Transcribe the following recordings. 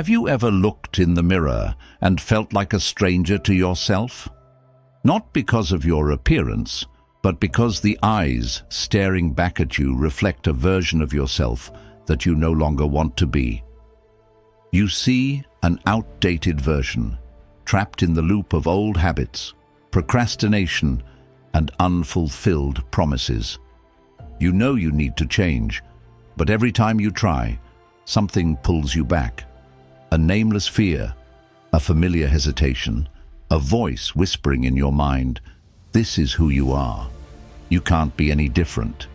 Have you ever looked in the mirror and felt like a stranger to yourself? Not because of your appearance, but because the eyes staring back at you reflect a version of yourself that you no longer want to be. You see an outdated version, trapped in the loop of old habits, procrastination, and unfulfilled promises. You know you need to change, but every time you try, something pulls you back. A nameless fear, a familiar hesitation, a voice whispering in your mind, "This is who you are. You can't be any different."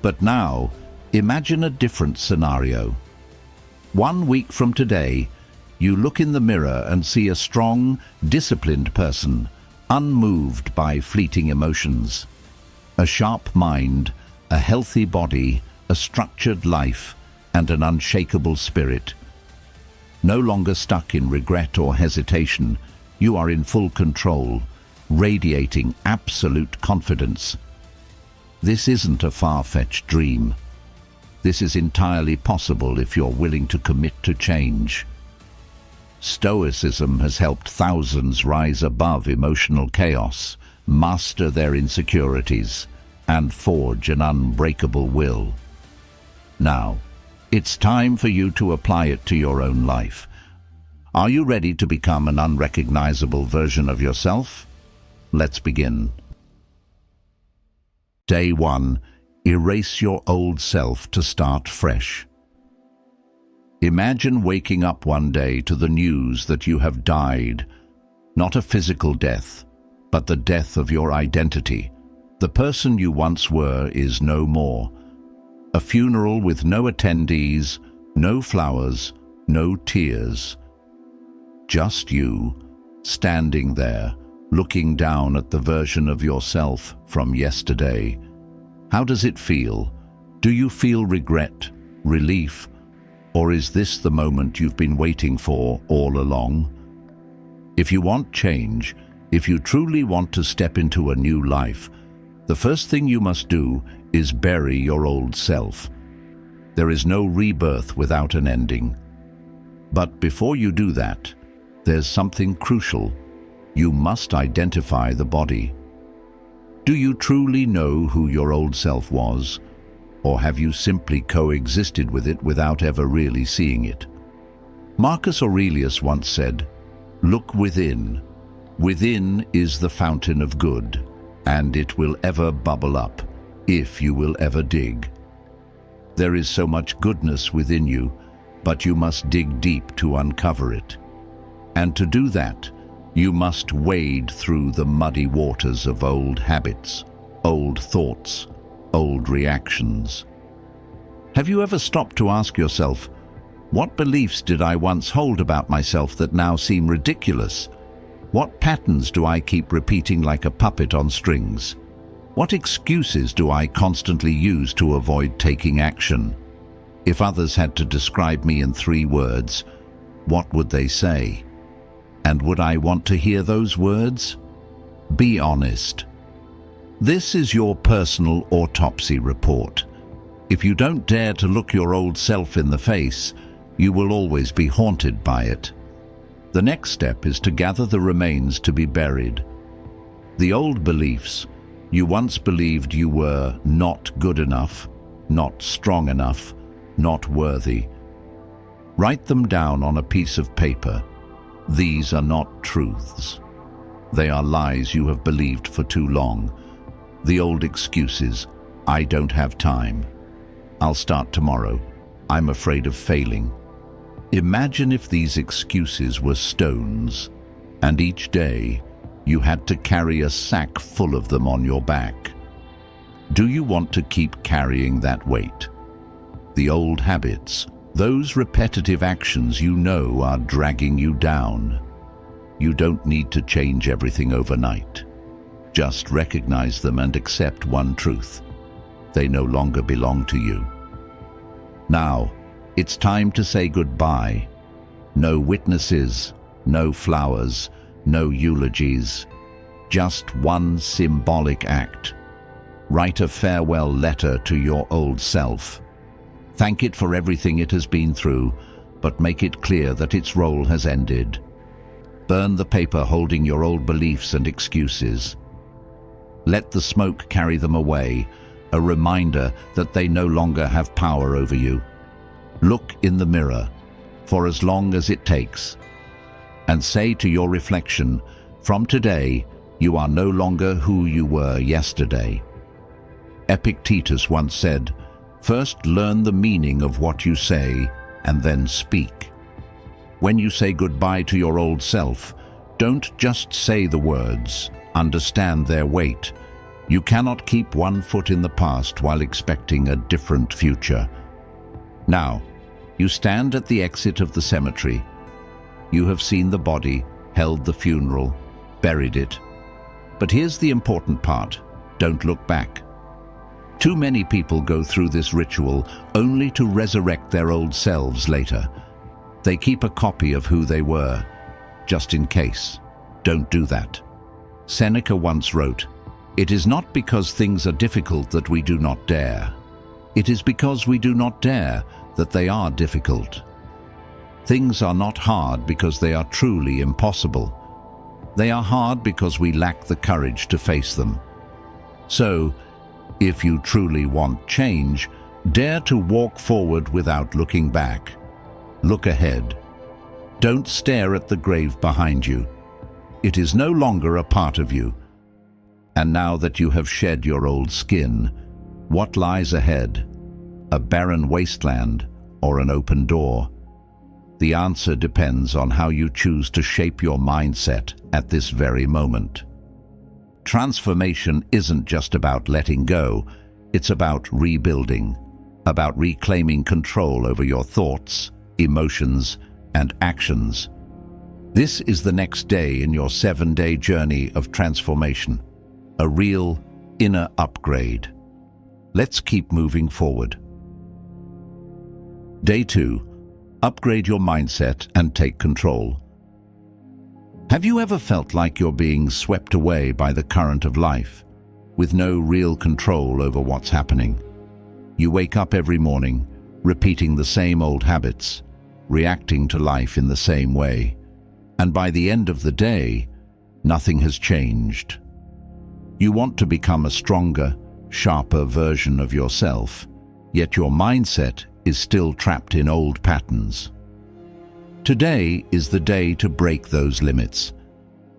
But now, imagine a different scenario. 1 week from today, you look in the mirror and see a strong, disciplined person, unmoved by fleeting emotions. A sharp mind, a healthy body, a structured life, and an unshakable spirit. No longer stuck in regret or hesitation, you are in full control, radiating absolute confidence. This isn't a far-fetched dream. This is entirely possible if you're willing to commit to change. Stoicism has helped thousands rise above emotional chaos, master their insecurities, and forge an unbreakable will. Now, it's time for you to apply it to your own life. Are you ready to become an unrecognizable version of yourself? Let's begin. Day 1. Erase your old self to start fresh. Imagine waking up one day to the news that you have died. Not a physical death, but the death of your identity. The person you once were is no more. A funeral with no attendees, no flowers, no tears. Just you, standing there, looking down at the version of yourself from yesterday. How does it feel? Do you feel regret, relief, or is this the moment you've been waiting for all along? If you want change, if you truly want to step into a new life, the first thing you must do is bury your old self. There is no rebirth without an ending. But before you do that, there's something crucial. You must identify the body. Do you truly know who your old self was? Or have you simply coexisted with it without ever really seeing it? Marcus Aurelius once said, "Look within. Within is the fountain of good, and it will ever bubble up, if you will ever dig." There is so much goodness within you, but you must dig deep to uncover it. And to do that, you must wade through the muddy waters of old habits, old thoughts, old reactions. Have you ever stopped to ask yourself, what beliefs did I once hold about myself that now seem ridiculous? What patterns do I keep repeating like a puppet on strings? What excuses do I constantly use to avoid taking action? If others had to describe me in 3 words, what would they say? And would I want to hear those words? Be honest. This is your personal autopsy report. If you don't dare to look your old self in the face, you will always be haunted by it. The next step is to gather the remains to be buried. The old beliefs. You once believed you were not good enough, not strong enough, not worthy. Write them down on a piece of paper. These are not truths. They are lies you have believed for too long. The old excuses, "I don't have time. I'll start tomorrow. I'm afraid of failing." Imagine if these excuses were stones, and each day you had to carry a sack full of them on your back. Do you want to keep carrying that weight? The old habits, those repetitive actions you know are dragging you down. You don't need to change everything overnight. Just recognize them and accept one truth. They no longer belong to you. Now, it's time to say goodbye. No witnesses, no flowers, no eulogies. Just one symbolic act. Write a farewell letter to your old self. Thank it for everything it has been through, but make it clear that its role has ended. Burn the paper holding your old beliefs and excuses. Let the smoke carry them away, a reminder that they no longer have power over you. Look in the mirror, for as long as it takes, and say to your reflection, from today, you are no longer who you were yesterday. Epictetus once said, first learn the meaning of what you say, and then speak. When you say goodbye to your old self, don't just say the words, understand their weight. You cannot keep one foot in the past while expecting a different future. Now, you stand at the exit of the cemetery. You have seen the body, held the funeral, buried it. But here's the important part. Don't look back. Too many people go through this ritual only to resurrect their old selves later. They keep a copy of who they were, just in case. Don't do that. Seneca once wrote, "It is not because things are difficult that we do not dare. It is because we do not dare that they are difficult." Things are not hard because they are truly impossible. They are hard because we lack the courage to face them. So, if you truly want change, dare to walk forward without looking back. Look ahead. Don't stare at the grave behind you. It is no longer a part of you. And now that you have shed your old skin, what lies ahead? A barren wasteland or an open door? The answer depends on how you choose to shape your mindset at this very moment. Transformation isn't just about letting go, it's about rebuilding, about reclaiming control over your thoughts, emotions, and actions. This is the next day in your 7-day journey of transformation, a real inner upgrade. Let's keep moving forward. Day 2. Upgrade your mindset and take control. Have you ever felt like you're being swept away by the current of life, with no real control over what's happening? You wake up every morning, repeating the same old habits, reacting to life in the same way, and by the end of the day, nothing has changed. You want to become a stronger, sharper version of yourself, yet your mindset is still trapped in old patterns. Today is the day to break those limits.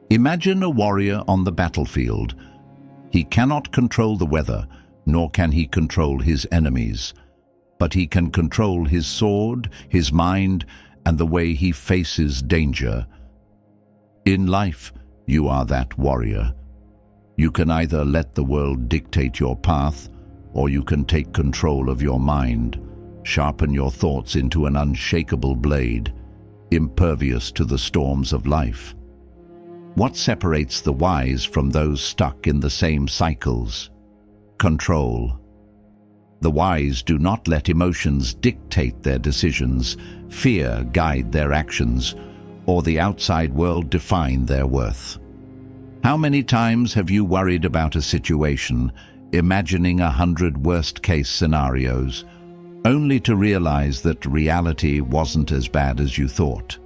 Imagine a warrior on the battlefield. He cannot control the weather, nor can he control his enemies, but he can control his sword, his mind, and the way he faces danger. In life, you are that warrior. You can either let the world dictate your path, or you can take control of your mind, sharpen your thoughts into an unshakable blade, impervious to the storms of life. What separates the wise from those stuck in the same cycles? Control. The wise do not let emotions dictate their decisions, fear guide their actions, or the outside world define their worth. How many times have you worried about a situation, imagining 100 worst-case scenarios, only to realize that reality wasn't as bad as you thought?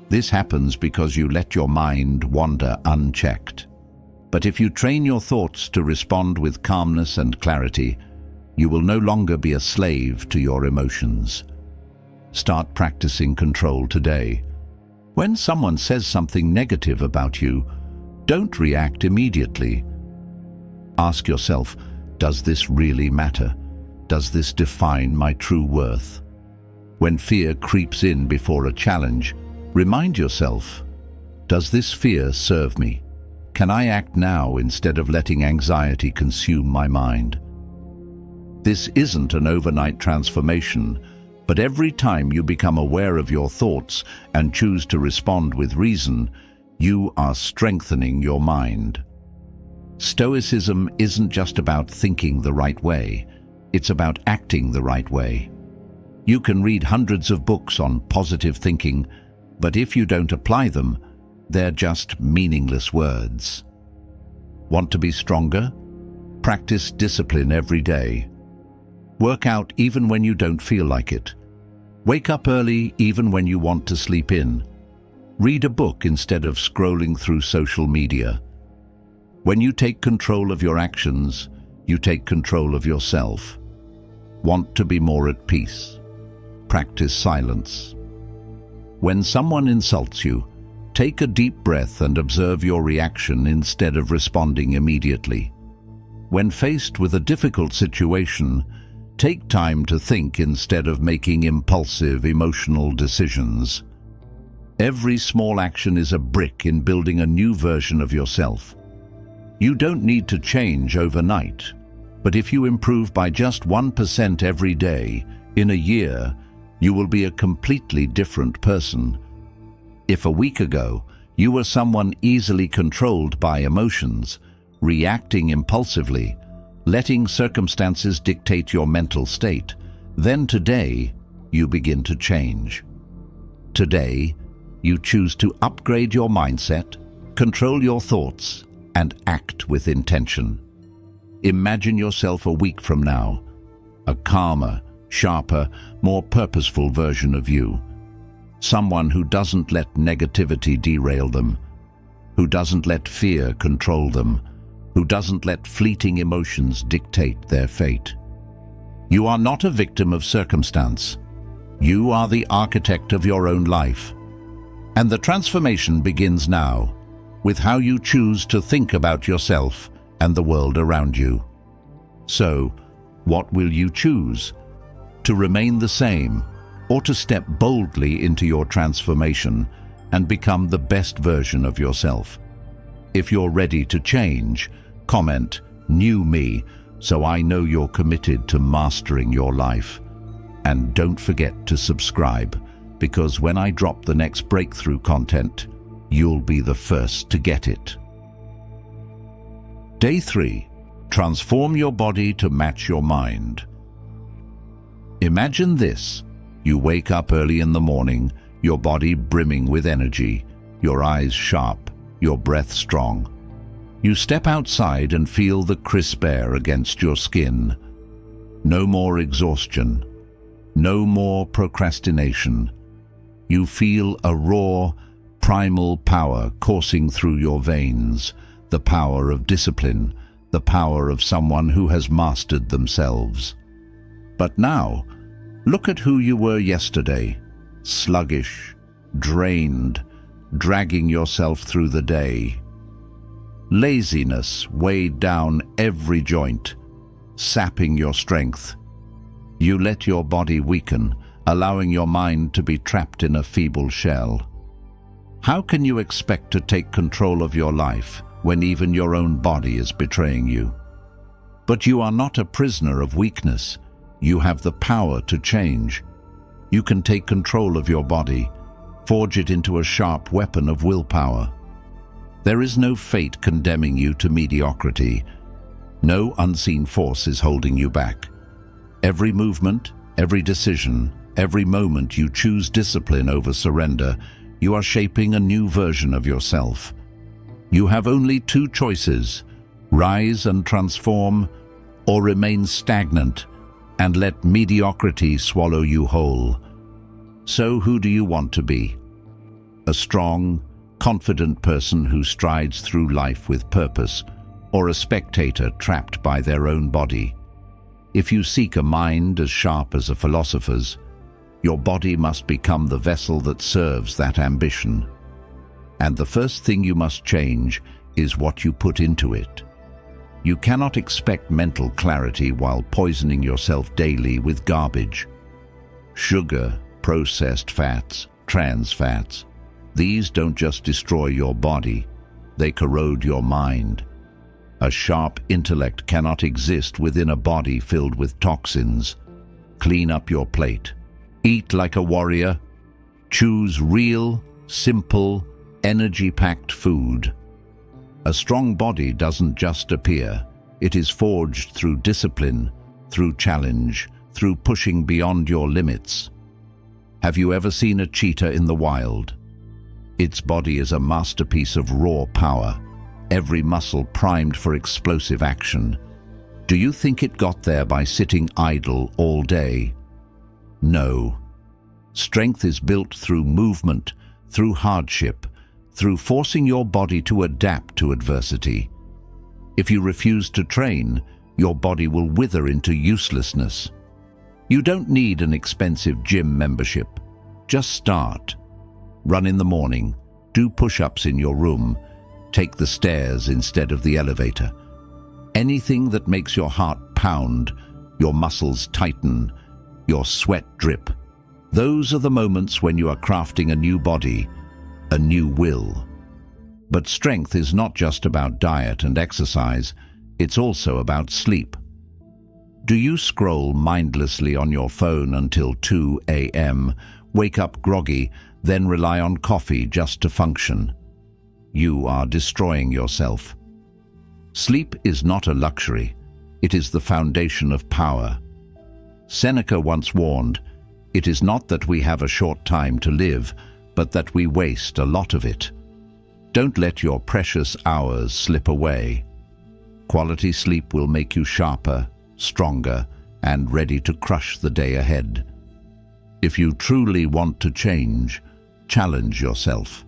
This happens because you let your mind wander unchecked. But if you train your thoughts to respond with calmness and clarity, you will no longer be a slave to your emotions. Start practicing control today. When someone says something negative about you, don't react immediately. Ask yourself, does this really matter? Does this define my true worth? When fear creeps in before a challenge, remind yourself, does this fear serve me? Can I act now instead of letting anxiety consume my mind? This isn't an overnight transformation, but every time you become aware of your thoughts and choose to respond with reason, you are strengthening your mind. Stoicism isn't just about thinking the right way, it's about acting the right way. You can read hundreds of books on positive thinking, but if you don't apply them, they're just meaningless words. Want to be stronger? Practice discipline every day. Work out even when you don't feel like it. Wake up early even when you want to sleep in. Read a book instead of scrolling through social media. When you take control of your actions, you take control of yourself. Want to be more at peace? Practice silence. When someone insults you, take a deep breath and observe your reaction instead of responding immediately. When faced with a difficult situation, take time to think instead of making impulsive, emotional decisions. Every small action is a brick in building a new version of yourself. You don't need to change overnight, but if you improve by just 1% every day, in a year, you will be a completely different person. If a week ago, you were someone easily controlled by emotions, reacting impulsively, letting circumstances dictate your mental state, then today, you begin to change. Today, you choose to upgrade your mindset, control your thoughts, and act with intention. Imagine yourself a week from now, a calmer, sharper, more purposeful version of you. Someone who doesn't let negativity derail them, who doesn't let fear control them, who doesn't let fleeting emotions dictate their fate. You are not a victim of circumstance. You are the architect of your own life. And the transformation begins now, with how you choose to think about yourself and the world around you. So, what will you choose? To remain the same, or to step boldly into your transformation and become the best version of yourself? If you're ready to change, comment "New Me" so I know you're committed to mastering your life. And don't forget to subscribe, because when I drop the next breakthrough content, you'll be the first to get it. Day 3. Transform your body to match your mind. Imagine this. You wake up early in the morning, your body brimming with energy, your eyes sharp, your breath strong. You step outside and feel the crisp air against your skin. No more exhaustion. No more procrastination. You feel a raw, primal power coursing through your veins, the power of discipline, the power of someone who has mastered themselves. But now, look at who you were yesterday, sluggish, drained, dragging yourself through the day. Laziness weighed down every joint, sapping your strength. You let your body weaken, allowing your mind to be trapped in a feeble shell. How can you expect to take control of your life when even your own body is betraying you? But you are not a prisoner of weakness. You have the power to change. You can take control of your body, forge it into a sharp weapon of willpower. There is no fate condemning you to mediocrity. No unseen force is holding you back. Every movement, every decision, every moment you choose discipline over surrender, you are shaping a new version of yourself. You have only two choices: rise and transform, or remain stagnant and let mediocrity swallow you whole. So who do you want to be? A strong, confident person who strides through life with purpose, or a spectator trapped by their own body? If you seek a mind as sharp as a philosopher's, your body must become the vessel that serves that ambition. And the first thing you must change is what you put into it. You cannot expect mental clarity while poisoning yourself daily with garbage. Sugar, processed fats, trans fats, these don't just destroy your body, they corrode your mind. A sharp intellect cannot exist within a body filled with toxins. Clean up your plate. Eat like a warrior. Choose real, simple, energy-packed food. A strong body doesn't just appear. It is forged through discipline, through challenge, through pushing beyond your limits. Have you ever seen a cheetah in the wild? Its body is a masterpiece of raw power, every muscle primed for explosive action. Do you think it got there by sitting idle all day? No. Strength is built through movement, through hardship, through forcing your body to adapt to adversity. If you refuse to train, your body will wither into uselessness. You don't need an expensive gym membership. Just start. Run in the morning, do push-ups in your room, take the stairs instead of the elevator. Anything that makes your heart pound, your muscles tighten, your sweat drip. Those are the moments when you are crafting a new body, a new will. But strength is not just about diet and exercise, it's also about sleep. Do you scroll mindlessly on your phone until 2 a.m., wake up groggy, then rely on coffee just to function? You are destroying yourself. Sleep is not a luxury, it is the foundation of power. Seneca once warned, "It is not that we have a short time to live, but that we waste a lot of it." Don't let your precious hours slip away. Quality sleep will make you sharper, stronger, and ready to crush the day ahead. If you truly want to change, challenge yourself.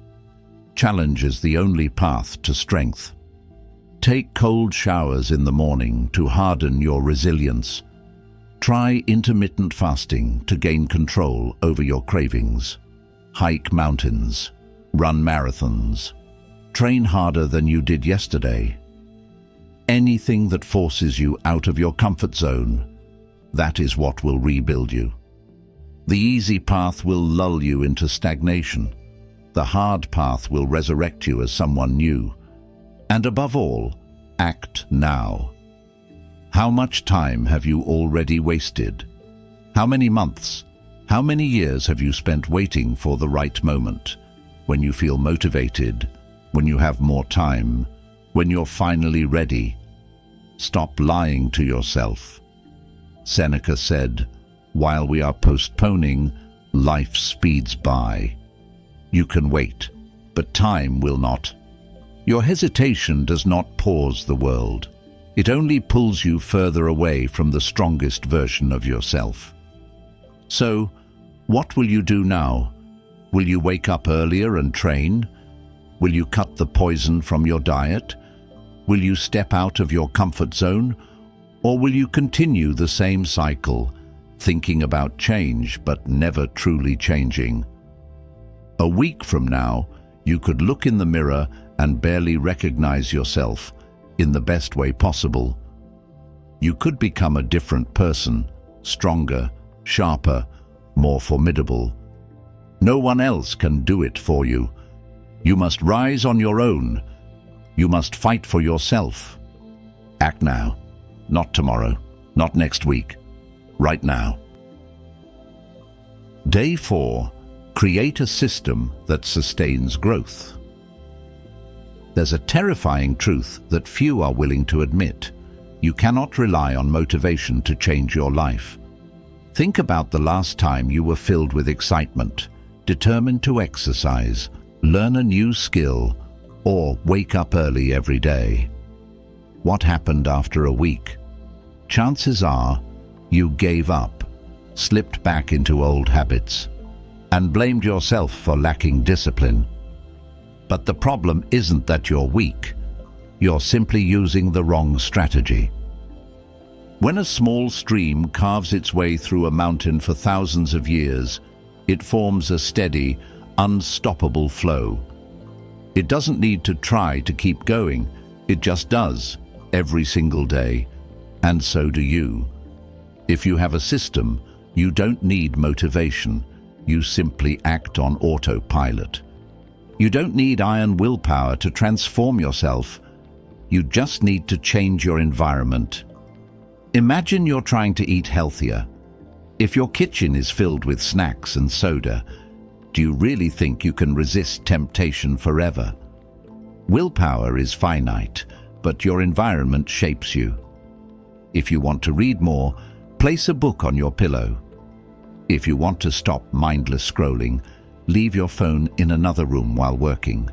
Challenge is the only path to strength. Take cold showers in the morning to harden your resilience. Try intermittent fasting to gain control over your cravings. Hike mountains. Run marathons. Train harder than you did yesterday. Anything that forces you out of your comfort zone, that is what will rebuild you. The easy path will lull you into stagnation. The hard path will resurrect you as someone new. And above all, act now. How much time have you already wasted? How many months, how many years have you spent waiting for the right moment? When you feel motivated, when you have more time, when you're finally ready. Stop lying to yourself. Seneca said, "While we are postponing, life speeds by." You can wait, but time will not. Your hesitation does not pause the world. It only pulls you further away from the strongest version of yourself. So, what will you do now? Will you wake up earlier and train? Will you cut the poison from your diet? Will you step out of your comfort zone? Or will you continue the same cycle, thinking about change but never truly changing? A week from now, you could look in the mirror and barely recognize yourself in the best way possible. You could become a different person, stronger, sharper, more formidable. No one else can do it for you. You must rise on your own. You must fight for yourself. Act now, not tomorrow, not next week, right now. Day 4. Create a system that sustains growth. There's a terrifying truth that few are willing to admit. You cannot rely on motivation to change your life. Think about the last time you were filled with excitement, determined to exercise, learn a new skill, or wake up early every day. What happened after a week? Chances are you gave up, slipped back into old habits, and blamed yourself for lacking discipline. But the problem isn't that you're weak. You're simply using the wrong strategy. When a small stream carves its way through a mountain for thousands of years, it forms a steady, unstoppable flow. It doesn't need to try to keep going. It just does, every single day. And so do you. If you have a system, you don't need motivation. You simply act on autopilot. You don't need iron willpower to transform yourself. You just need to change your environment. Imagine you're trying to eat healthier. If your kitchen is filled with snacks and soda, do you really think you can resist temptation forever? Willpower is finite, but your environment shapes you. If you want to read more, place a book on your pillow. If you want to stop mindless scrolling, leave your phone in another room while working.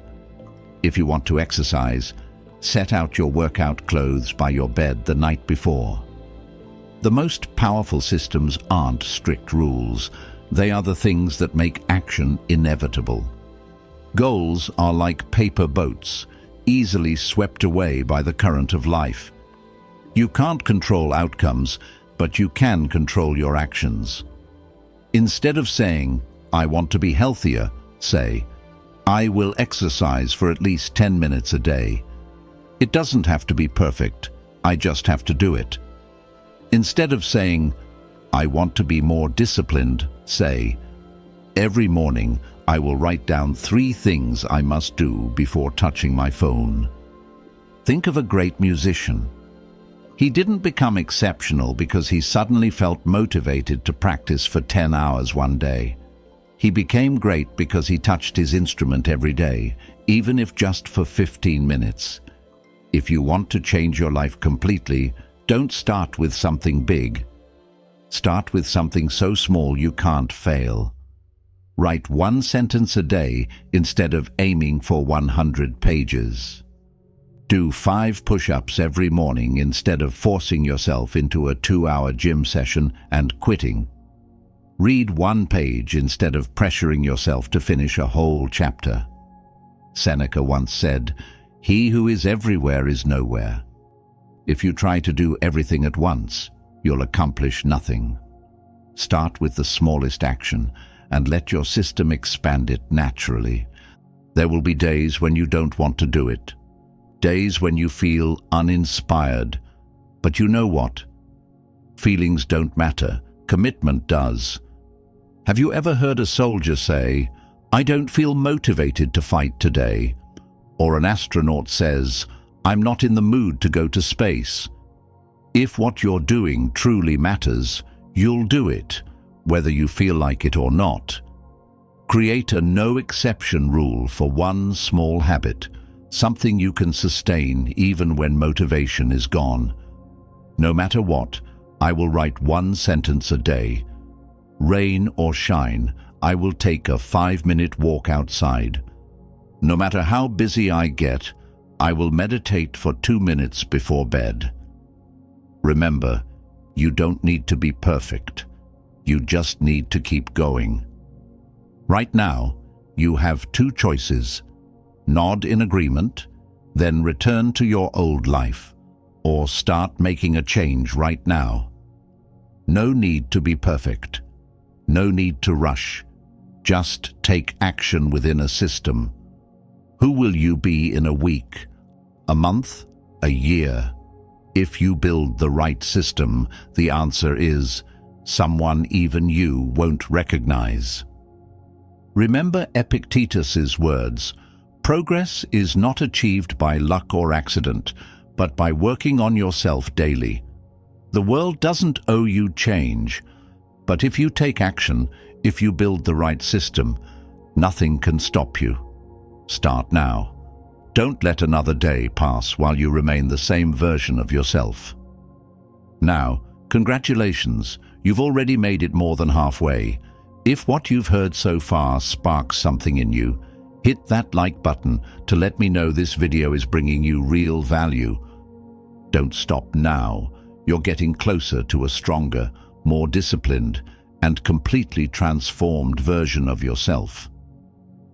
If you want to exercise, set out your workout clothes by your bed the night before. The most powerful systems aren't strict rules. They are the things that make action inevitable. Goals are like paper boats, easily swept away by the current of life. You can't control outcomes, but you can control your actions. Instead of saying, "I want to be healthier," say, "I will exercise for at least 10 minutes a day." It doesn't have to be perfect, I just have to do it. Instead of saying, "I want to be more disciplined," say, "Every morning I will write down 3 things I must do before touching my phone." Think of a great musician. He didn't become exceptional because he suddenly felt motivated to practice for 10 hours one day. He became great because he touched his instrument every day, even if just for 15 minutes. If you want to change your life completely, don't start with something big. Start with something so small you can't fail. Write 1 sentence a day instead of aiming for 100 pages. Do 5 push-ups every morning instead of forcing yourself into a 2-hour gym session and quitting. Read 1 page instead of pressuring yourself to finish a whole chapter. Seneca once said, "He who is everywhere is nowhere." If you try to do everything at once, you'll accomplish nothing. Start with the smallest action and let your system expand it naturally. There will be days when you don't want to do it. Days when you feel uninspired. But you know what? Feelings don't matter. Commitment does. Have you ever heard a soldier say, "I don't feel motivated to fight today"? Or an astronaut says, "I'm not in the mood to go to space"? If what you're doing truly matters, you'll do it, whether you feel like it or not. Create a no-exception rule for 1 small habit, something you can sustain even when motivation is gone. No matter what, I will write 1 sentence a day. Rain or shine, I will take a 5-minute walk outside. No matter how busy I get, I will meditate for 2 minutes before bed. Remember, you don't need to be perfect. You just need to keep going. Right now, you have 2 choices. Nod in agreement, then return to your old life, or start making a change right now. No need to be perfect. No need to rush. Just take action within a system. Who will you be in a week, a month, a year? If you build the right system, the answer is someone even you won't recognize. Remember Epictetus's words, "Progress is not achieved by luck or accident, but by working on yourself daily." The world doesn't owe you change, but if you take action, if you build the right system, nothing can stop you. Start now. Don't let another day pass while you remain the same version of yourself. Now, congratulations, you've already made it more than halfway. If what you've heard so far sparks something in you, hit that like button to let me know this video is bringing you real value. Don't stop now. You're getting closer to a stronger, more disciplined, and completely transformed version of yourself.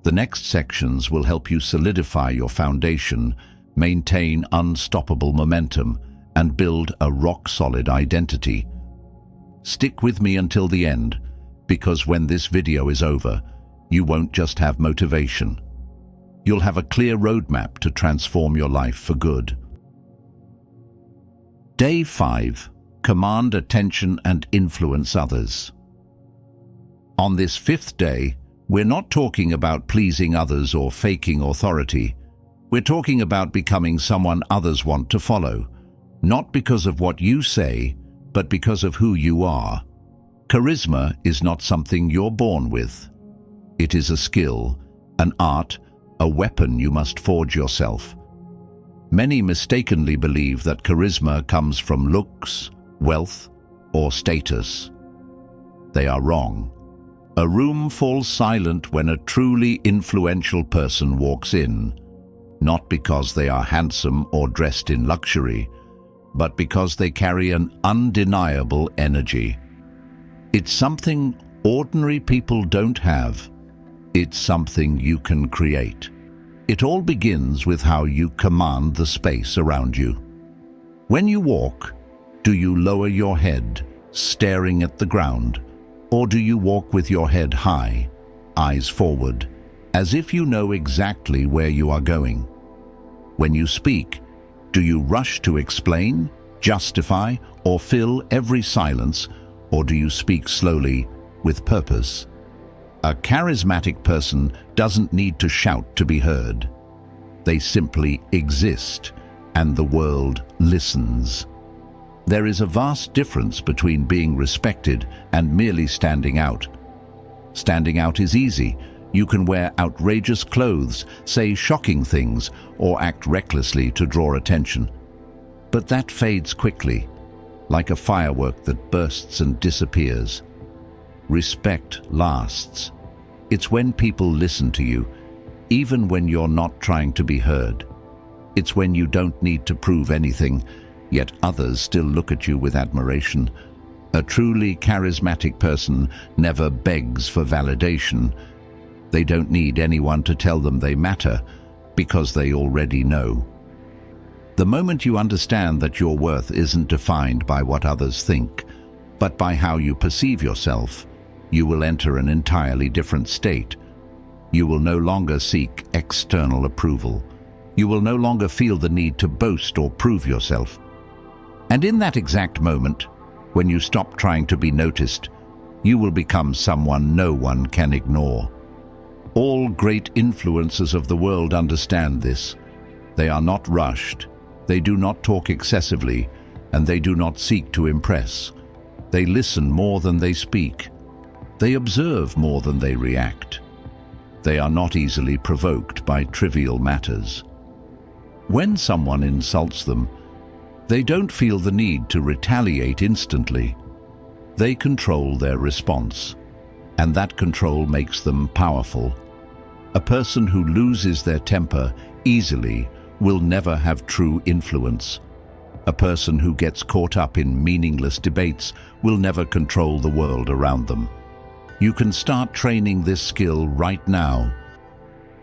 The next sections will help you solidify your foundation, maintain unstoppable momentum, and build a rock-solid identity. Stick with me until the end, because when this video is over, you won't just have motivation. You'll have a clear roadmap to transform your life for good. Day 5. Command attention and influence others. On this 5th day, we're not talking about pleasing others or faking authority. We're talking about becoming someone others want to follow, not because of what you say, but because of who you are. Charisma is not something you're born with. It is a skill, an art, a weapon you must forge yourself. Many mistakenly believe that charisma comes from looks, wealth, or status. They are wrong. A room falls silent when a truly influential person walks in, not because they are handsome or dressed in luxury, but because they carry an undeniable energy. It's something ordinary people don't have. It's something you can create. It all begins with how you command the space around you. When you walk, do you lower your head, staring at the ground, or do you walk with your head high, eyes forward, as if you know exactly where you are going? When you speak, do you rush to explain, justify, or fill every silence, or do you speak slowly, with purpose? A charismatic person doesn't need to shout to be heard. They simply exist, and the world listens. There is a vast difference between being respected and merely standing out. Standing out is easy. You can wear outrageous clothes, say shocking things, or act recklessly to draw attention. But that fades quickly, like a firework that bursts and disappears. Respect lasts. It's when people listen to you, even when you're not trying to be heard. It's when you don't need to prove anything, yet others still look at you with admiration. A truly charismatic person never begs for validation. They don't need anyone to tell them they matter, because they already know. The moment you understand that your worth isn't defined by what others think, but by how you perceive yourself, you will enter an entirely different state. You will no longer seek external approval. You will no longer feel the need to boast or prove yourself. And in that exact moment, when you stop trying to be noticed, you will become someone no one can ignore. All great influencers of the world understand this. They are not rushed, they do not talk excessively, and they do not seek to impress. They listen more than they speak. They observe more than they react. They are not easily provoked by trivial matters. When someone insults them, they don't feel the need to retaliate instantly. They control their response, and that control makes them powerful. A person who loses their temper easily will never have true influence. A person who gets caught up in meaningless debates will never control the world around them. You can start training this skill right now.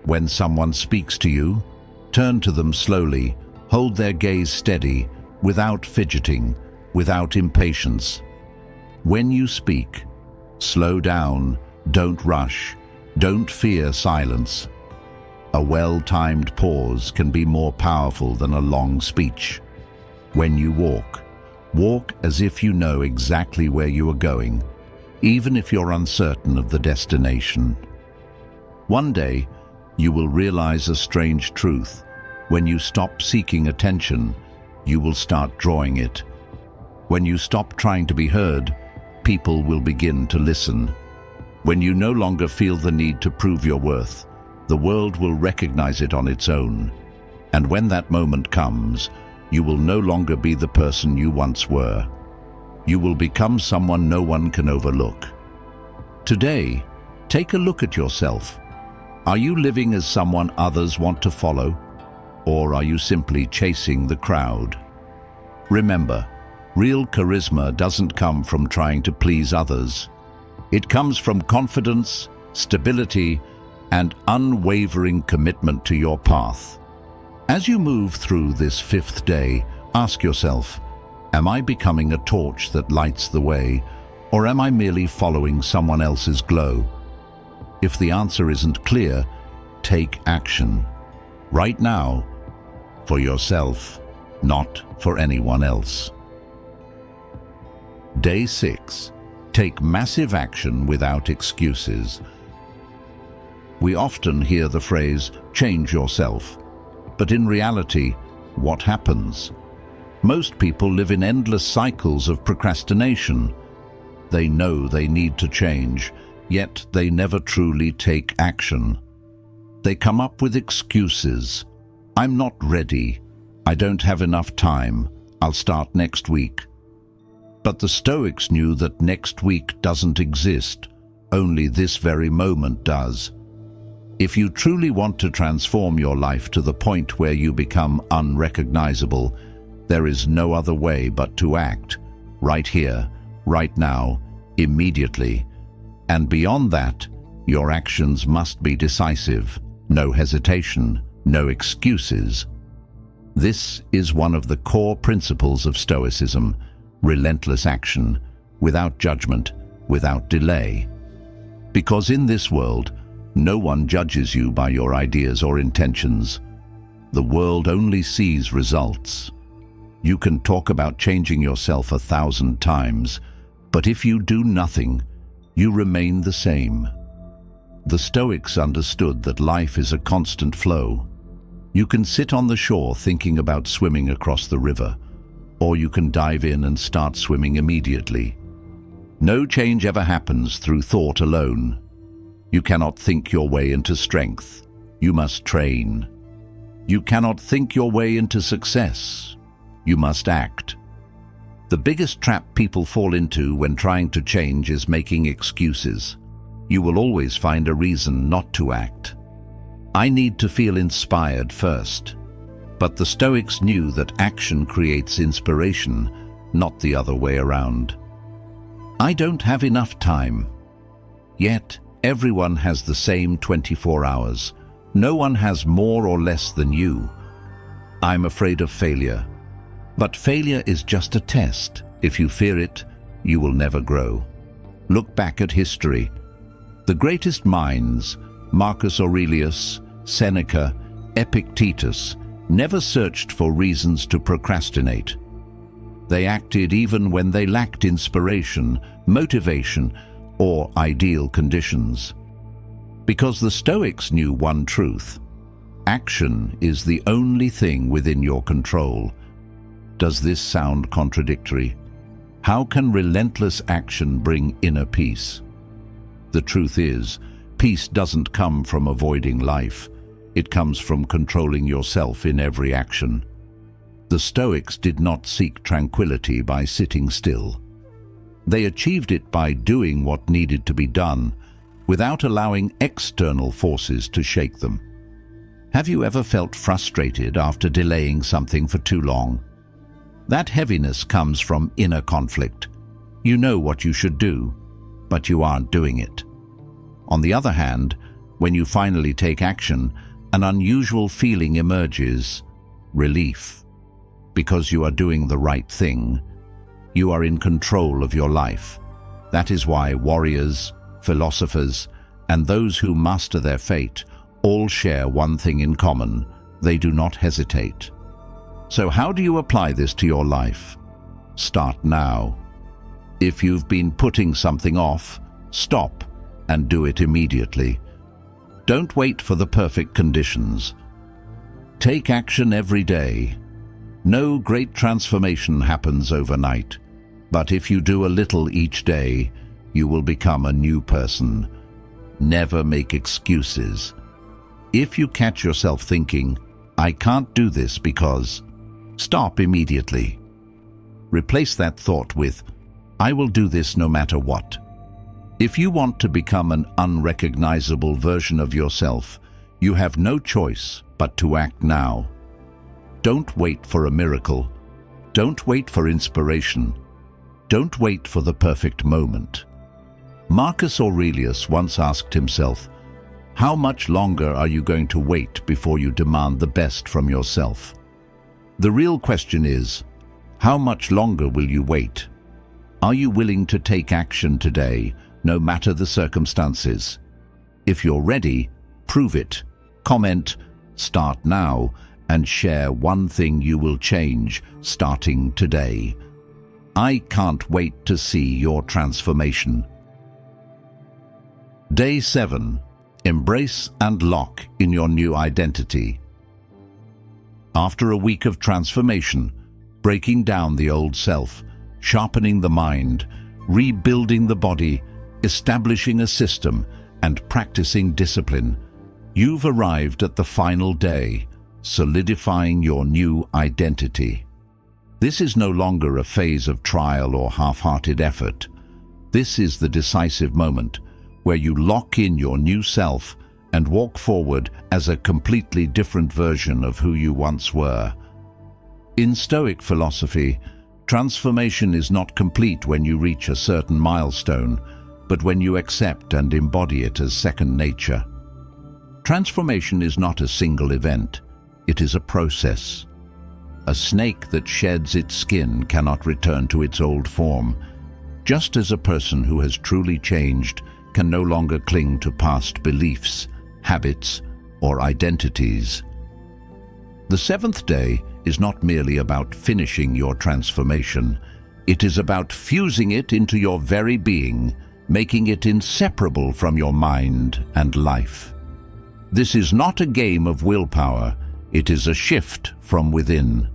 When someone speaks to you, turn to them slowly, hold their gaze steady, without fidgeting, without impatience. When you speak, slow down, don't rush, don't fear silence. A well-timed pause can be more powerful than a long speech. When you walk, walk as if you know exactly where you are going, even if you're uncertain of the destination. One day, you will realize a strange truth. When you stop seeking attention, you will start drawing it. When you stop trying to be heard, people will begin to listen. When you no longer feel the need to prove your worth, the world will recognize it on its own. And when that moment comes, you will no longer be the person you once were. You will become someone no one can overlook. Today, take a look at yourself. Are you living as someone others want to follow? Or are you simply chasing the crowd? Remember, real charisma doesn't come from trying to please others. It comes from confidence, stability, and unwavering commitment to your path. As you move through this fifth day, ask yourself, am I becoming a torch that lights the way, or am I merely following someone else's glow? If the answer isn't clear, take action. Right now, for yourself, not for anyone else. Day 6. Take massive action without excuses. We often hear the phrase, change yourself. But in reality, what happens? Most people live in endless cycles of procrastination. They know they need to change, yet they never truly take action. They come up with excuses. I'm not ready. I don't have enough time. I'll start next week. But the Stoics knew that next week doesn't exist. Only this very moment does. If you truly want to transform your life to the point where you become unrecognizable, there is no other way but to act, right here, right now, immediately. And beyond that, your actions must be decisive. No hesitation, no excuses. This is one of the core principles of Stoicism: relentless action, without judgment, without delay. Because in this world, no one judges you by your ideas or intentions. The world only sees results. You can talk about changing yourself 1,000 times, but if you do nothing, you remain the same. The Stoics understood that life is a constant flow. You can sit on the shore thinking about swimming across the river, or you can dive in and start swimming immediately. No change ever happens through thought alone. You cannot think your way into strength. You must train. You cannot think your way into success. You must act. The biggest trap people fall into when trying to change is making excuses. You will always find a reason not to act. I need to feel inspired first. But the Stoics knew that action creates inspiration, not the other way around. I don't have enough time. Yet, everyone has the same 24 hours. No one has more or less than you. I'm afraid of failure. But failure is just a test. If you fear it, you will never grow. Look back at history. The greatest minds, Marcus Aurelius, Seneca, Epictetus, never searched for reasons to procrastinate. They acted even when they lacked inspiration, motivation, or ideal conditions. Because the Stoics knew one truth: action is the only thing within your control. Does this sound contradictory? How can relentless action bring inner peace? The truth is, peace doesn't come from avoiding life. It comes from controlling yourself in every action. The Stoics did not seek tranquility by sitting still. They achieved it by doing what needed to be done, without allowing external forces to shake them. Have you ever felt frustrated after delaying something for too long? That heaviness comes from inner conflict. You know what you should do, but you aren't doing it. On the other hand, when you finally take action, an unusual feeling emerges: relief. Because you are doing the right thing. You are in control of your life. That is why warriors, philosophers, and those who master their fate all share one thing in common: they do not hesitate. So how do you apply this to your life? Start now. If you've been putting something off, stop and do it immediately. Don't wait for the perfect conditions. Take action every day. No great transformation happens overnight, but if you do a little each day, you will become a new person. Never make excuses. If you catch yourself thinking, "I can't do this because," stop immediately. Replace that thought with, "I will do this no matter what." If you want to become an unrecognizable version of yourself, you have no choice but to act now. Don't wait for a miracle. Don't wait for inspiration. Don't wait for the perfect moment. Marcus Aurelius once asked himself, "How much longer are you going to wait before you demand the best from yourself?" The real question is, how much longer will you wait? Are you willing to take action today, no matter the circumstances? If you're ready, prove it. Comment, "Start now," and share one thing you will change starting today. I can't wait to see your transformation. Day 7. Embrace and lock in your new identity. After a week of transformation, breaking down the old self, sharpening the mind, rebuilding the body, establishing a system, and practicing discipline, you've arrived at the final day, solidifying your new identity. This is no longer a phase of trial or half-hearted effort. This is the decisive moment where you lock in your new self and walk forward as a completely different version of who you once were. In Stoic philosophy, transformation is not complete when you reach a certain milestone, but when you accept and embody it as second nature. Transformation is not a single event, it is a process. A snake that sheds its skin cannot return to its old form, just as a person who has truly changed can no longer cling to past beliefs, habits, or identities. The seventh day is not merely about finishing your transformation, it is about fusing it into your very being, making it inseparable from your mind and life. This is not a game of willpower, it is a shift from within.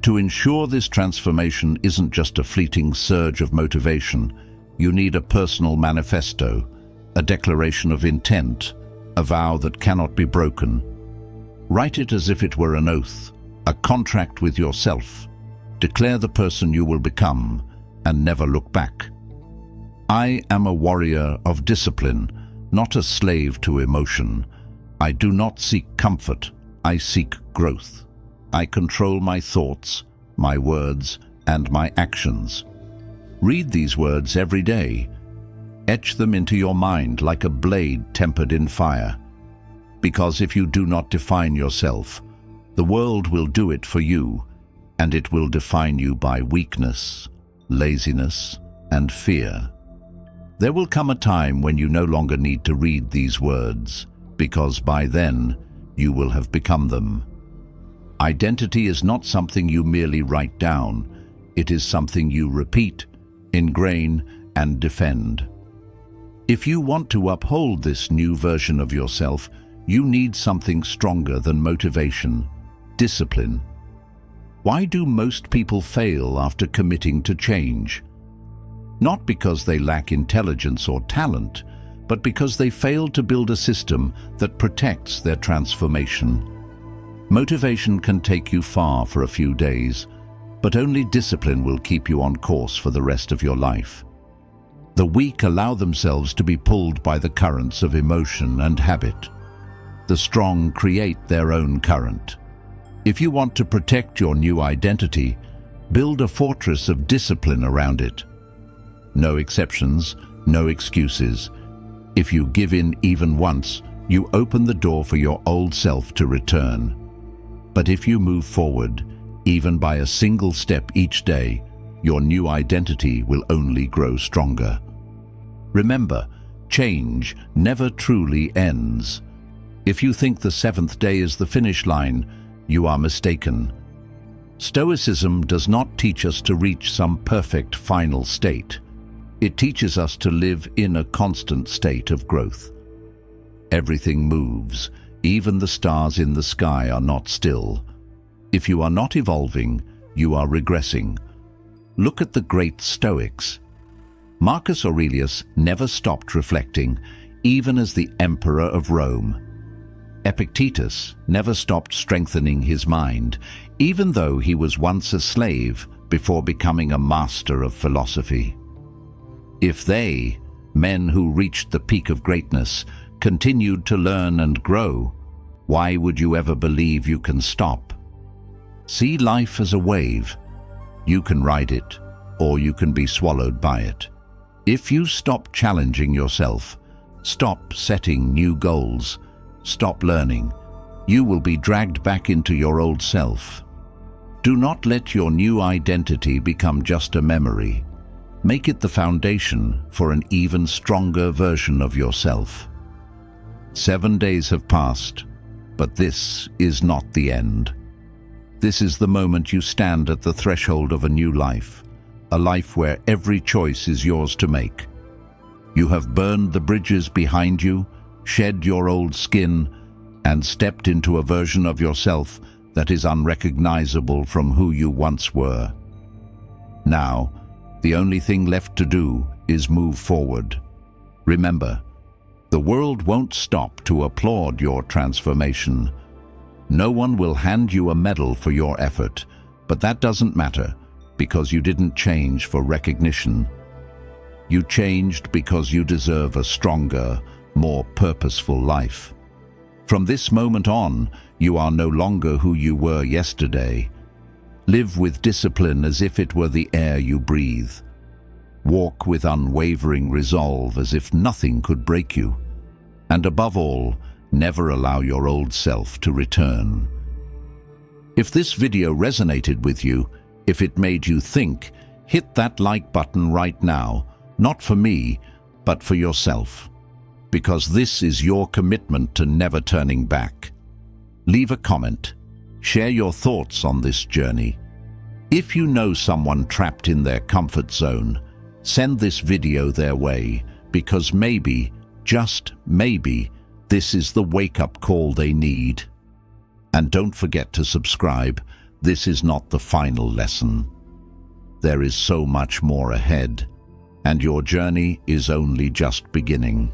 To ensure this transformation isn't just a fleeting surge of motivation, you need a personal manifesto, a declaration of intent, a vow that cannot be broken. Write it as if it were an oath, a contract with yourself. Declare the person you will become and never look back. I am a warrior of discipline, not a slave to emotion. I do not seek comfort, I seek growth. I control my thoughts, my words, and my actions. Read these words every day. Etch them into your mind like a blade tempered in fire. Because if you do not define yourself, the world will do it for you, and it will define you by weakness, laziness, and fear. There will come a time when you no longer need to read these words, because by then you will have become them. Identity is not something you merely write down, it is something you repeat, ingrain, and defend. If you want to uphold this new version of yourself, you need something stronger than motivation, discipline. Why do most people fail after committing to change? Not because they lack intelligence or talent, but because they fail to build a system that protects their transformation. Motivation can take you far for a few days, but only discipline will keep you on course for the rest of your life. The weak allow themselves to be pulled by the currents of emotion and habit. The strong create their own current. If you want to protect your new identity, build a fortress of discipline around it. No exceptions, no excuses. If you give in even once, you open the door for your old self to return. But if you move forward, even by a single step each day, your new identity will only grow stronger. Remember, change never truly ends. If you think the seventh day is the finish line, you are mistaken. Stoicism does not teach us to reach some perfect final state. It teaches us to live in a constant state of growth. Everything moves, even the stars in the sky are not still. If you are not evolving, you are regressing. Look at the great Stoics. Marcus Aurelius never stopped reflecting, even as the Emperor of Rome. Epictetus never stopped strengthening his mind, even though he was once a slave before becoming a master of philosophy. If they, men who reached the peak of greatness, continued to learn and grow, why would you ever believe you can stop? See life as a wave. You can ride it, or you can be swallowed by it. If you stop challenging yourself, stop setting new goals, stop learning, you will be dragged back into your old self. Do not let your new identity become just a memory. Make it the foundation for an even stronger version of yourself. 7 days have passed, but this is not the end. This is the moment you stand at the threshold of a new life, a life where every choice is yours to make. You have burned the bridges behind you, shed your old skin, and stepped into a version of yourself that is unrecognizable from who you once were. Now, the only thing left to do is move forward. Remember, the world won't stop to applaud your transformation. No one will hand you a medal for your effort, but that doesn't matter because you didn't change for recognition. You changed because you deserve a stronger, more purposeful life. From this moment on, you are no longer who you were yesterday. Live with discipline as if it were the air you breathe. Walk with unwavering resolve as if nothing could break you. And above all, never allow your old self to return. If this video resonated with you, if it made you think, hit that like button right now, not for me, but for yourself. Because this is your commitment to never turning back. Leave a comment. Share your thoughts on this journey. If you know someone trapped in their comfort zone, send this video their way, because maybe, just maybe, this is the wake-up call they need. And don't forget to subscribe. This is not the final lesson. There is so much more ahead, and your journey is only just beginning.